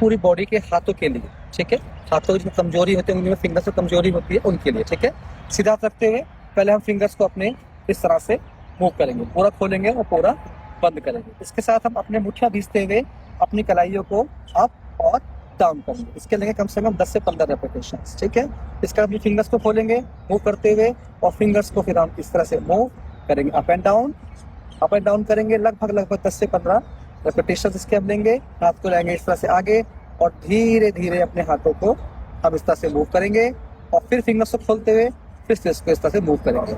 पूरी बॉडी के हाथों के लिए, ठीक है। हाथों की जो कमजोरी होती है, उनमें फिंगर्स में कमजोरी होती है, उनके लिए, ठीक है। सीधा हाथ रखते हुए पहले हम फिंगर्स को अपने इस तरह से मूव करेंगे, पूरा खोलेंगे और पूरा बंद करेंगे। इसके साथ हम अपने मुठ्ठियां भीजते हुए अपनी कलाइयों को अप और डाउन करेंगे। इसके लेंगे कम से कम 10 से 15 रेपिटेशन, ठीक है। इसका अपनी फिंगर्स को खोलेंगे मूव करते हुए, और फिंगर्स को फिर हम इस तरह से मूव करेंगे अप एंड डाउन करेंगे। लगभग 10 से 15 रेपिटेशन इसके हम लेंगे। हाथ को लाएंगे इस तरह से आगे, और धीरे धीरे अपने हाथों को हम इस तरह से मूव करेंगे, और फिर फिंगर्स को खोलते हुए फिर से इसको इस तरह से मूव करेंगे।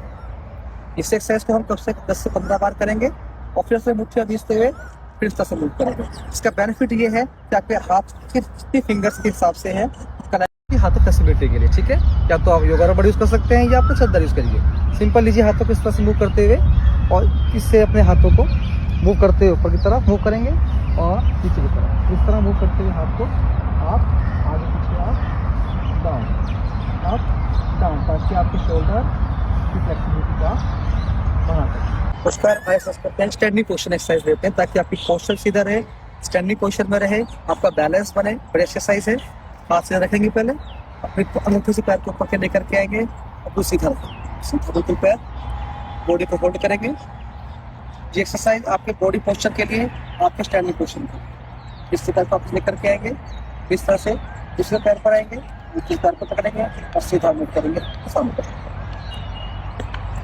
इस एक्सरसाइज को हम कम से 10 से 15 बार करेंगे, और फिर से मुट्ठियां भीजते हुए फिर इस तरह से मूव करेंगे। इसका बेनिफिट ये है कि आपके हाथ के जितने फिंगर्स के हिसाब से हैं, कलाई हाथों फ्लेक्सिबिलिटी के लिए, ठीक है। या तो आप योगा रबड़ यूज कर सकते हैं, या आप चद्दर यूज करिए। सिंपल लीजिए, हाथों को इस तरह से मूव करते हुए, और इससे अपने हाथों को मूव करते हुए ऊपर की तरफ मूव करेंगे और नीचे की तरफ इस तरह मूव करते हुए हाथ को आप आगे पीछे आप डाउन, ताकि आपके शोल्डर की फ्लेक्सिबिलिटी का बढ़ा सकें। उसका एक्सरसाइज करते हैं, स्टैंडिंग पोजीशन एक्सरसाइज देते हैं, ताकि आपकी पोस्चर सीधा रहे, स्टैंडिंग पोजीशन में रहे, आपका बैलेंस बने। बड़ी एक्सरसाइज है। हाथ सीधा रखेंगे, पहले अपने अंगूठे से पैर को ऊपर के लेकर के आएंगे, और सीधा बिल्कुल पैर, बॉडी को होल्ड करेंगे। ये एक्सरसाइज आपके बॉडी पोस्चर के लिए, आपके स्टैंडिंग पोजीशन के लिए। इस पैर को आप लेकर के आएंगे, इस तरह से दूसरे पैर पर आएंगे, दूसरे पैर को पकड़ेंगे और सीधा मूव करेंगे, सामने करेंगे।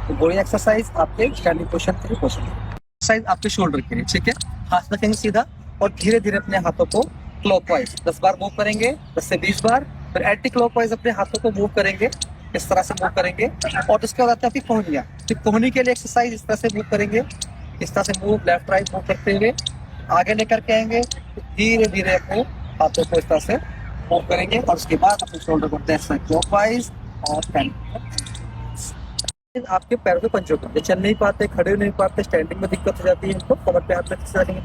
तो बॉडी एक्सरसाइज आपके स्टैंडिंग पोजीशन के लिए, पोजीशन एक्सरसाइज आपके शोल्डर के लिए, ठीक है। हाथ रखेंगे सीधा, और धीरे धीरे अपने हाथों को क्लॉकवाइज 10 बार मूव करेंगे, 10 से 20 बार। फिर एंटी क्लॉकवाइज अपने हाथों को मूव करेंगे, इस तरह से मूव करेंगे। और उसके बाद आते हैं आपकी कोहनियां। फिर कोहनी के लिए एक्सरसाइज इस तरह से मूव करेंगे, इस तरह से मूव लेफ्ट राइट मूव करते हुए आगे लेकर के आएंगे। धीरे धीरे अपने हाथों को इस तरह से मूव करेंगे, और उसके बाद अपने शोल्डर करते हैं क्लॉकवाइज और आपके पैर में पंचों करते, चल नहीं पाते, खड़े नहीं पाते, स्टैंडिंग में दिक्कत हो जाती है इनको। कमर पे हाथ रखेंगे,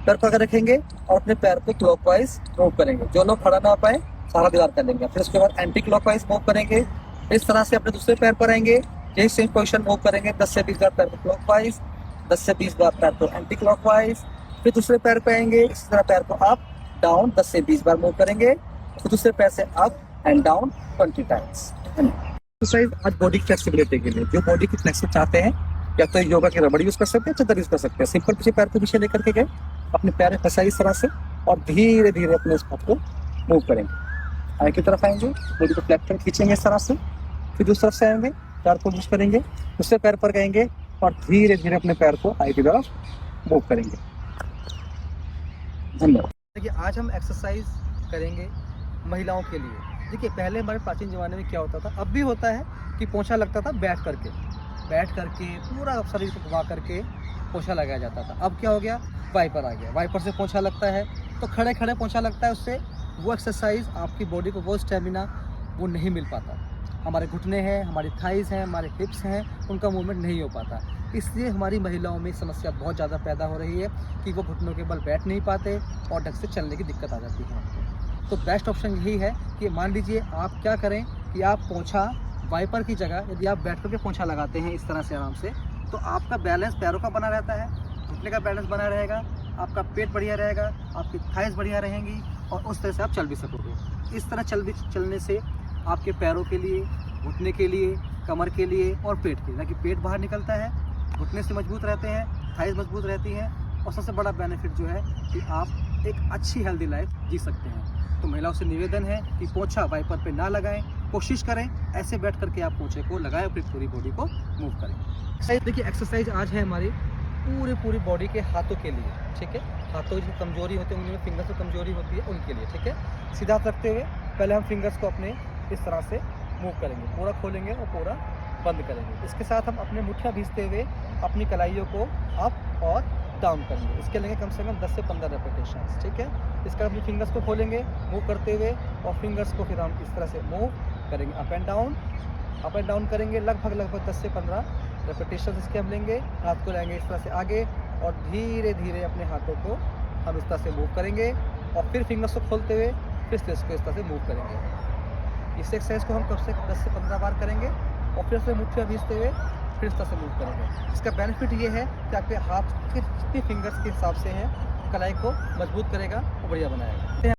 पैर पकड़ रखेंगे, और अपने पैर को क्लॉकवाइज मूव करेंगे। जो लोग खड़ा ना पाए सारा दीवार कर लेंगे। फिर उसके बाद एंटी क्लॉकवाइज मूव करेंगे, इस तरह से अपने दूसरे पैर पर आएंगे, यही सेम पोजीशन मूव करेंगे। 10 से 20 बार पैर को क्लॉकवाइज, 10 से 20 बार पैर को एंटी क्लॉकवाइज। फिर दूसरे पैर पे आएंगे, इसी तरह पैर को अप डाउन 10 से 20 बार मूव करेंगे। फिर दूसरे पैर से up and down 20 times. Exercise आज बॉडी की फ्लेक्सिबिलिटी के लिए, जो बॉडी की फ्लेक्सिबिलिटी चाहते हैं, या तो योगा की रबड़ यूज कर सकते हैं, चद्दर यूज कर सकते हैं। सिंपल पीछे पैर को पीछे लेकर के गए, अपने पैर फंसाई इस तरह से, और धीरे धीरे अपने इस हाथ को मूव करेंगे। आगे की तरफ आएंगे, बॉडी को फ्लैट कर खींचेंगे इस तरह से। फिर दूसरी तरफ से आएंगे, पैर को यूज करेंगे, दूसरे पैर पर गएंगे, और धीरे धीरे अपने पैर को आगे की तरफ मूव करेंगे। धन्यवाद। देखिए, आज हम एक्सरसाइज करेंगे महिलाओं के लिए। देखिए, पहले हमारे प्राचीन ज़माने में क्या होता था, अब भी होता है, कि पोंछा लगता था बैठ करके पूरा शरीर को घुमा करके पोंछा लगाया जाता था। अब क्या हो गया, वाइपर आ गया। वाइपर से पोंछा लगता है, तो खड़े खड़े पोंछा लगता है। उससे वो एक्सरसाइज आपकी बॉडी को वो स्टेमिना वो नहीं मिल पाता। हमारे घुटने हैं, हमारी थाइस हैं, हमारे हिप्स हैं, उनका मूवमेंट नहीं हो पाता। इसलिए हमारी महिलाओं में समस्या बहुत ज़्यादा पैदा हो रही है कि वो घुटनों के बल बैठ नहीं पाते, और ढंग से चलने की दिक्कत आ जाती है। तो बेस्ट ऑप्शन यही है कि मान लीजिए आप क्या करें कि आप पोंछा वाइपर की जगह यदि आप बैठ करके पोंछा लगाते हैं इस तरह से आराम से, तो आपका बैलेंस पैरों का बना रहता है, घुटने का बैलेंस बना रहेगा, आपका पेट बढ़िया रहेगा, आपकी थाइस बढ़िया रहेंगी, और उस तरह से आप चल भी सकोगे। इस तरह चलने से आपके पैरों के लिए, घुटने के लिए, कमर के लिए और पेट के लिए, ना कि पेट बाहर निकलता है, घुटने से मजबूत रहते हैं, थाइस मजबूत रहती है, और सबसे बड़ा बेनिफिट जो है कि आप एक अच्छी हेल्दी लाइफ जी सकते हैं। तो महिलाओं से निवेदन है कि पोंछा वाइपर पे ना लगाएं, कोशिश करें ऐसे बैठ करके आप पोंछे को लगाएं, फिर पूरी बॉडी को मूव करें। देखिए, एक्सरसाइज आज है हमारी पूरी बॉडी के हाथों के लिए, ठीक है। हाथों की कमजोरी होती है, उनमें फिंगर्स में कमजोरी होती है, उनके लिए, ठीक है। सीधा हाथ रखते हुए पहले हम फिंगर्स को अपने इस तरह से मूव करेंगे, पूरा खोलेंगे और पूरा बंद करेंगे। इसके साथ हम अपने मुठ्ठियां भीजते हुए अपनी कलाइयों को अप और डाउन करेंगे। इसके लेंगे कम से कम 10 से 15 रेपिटेशन, ठीक है। इसका अपनी फिंगर्स को खोलेंगे मूव करते हुए, और फिंगर्स को फिर हम इस तरह से मूव करेंगे अप एंड डाउन करेंगे। लगभग 10 से 15 रेपिटेशन इसके हम लेंगे। हाथ को लाएंगे इस तरह से आगे, और धीरे धीरे अपने हाथों को हम इस तरह से मूव करेंगे, और फिर फिंगर्स को खोलते हुए फिर से इसको इस तरह से मूव करेंगे। इस एक्सरसाइज को हम कम से 10 से 15 बार करेंगे, और फिर से मुट्ठियां भीजते हुए फिर इस तरह से मूव करेंगे। इसका बेनिफिट ये है कि आपके हाथ के जितने फिंगर्स के हिसाब से हैं, कलाई को मजबूत करेगा और बढ़िया बनाएगा।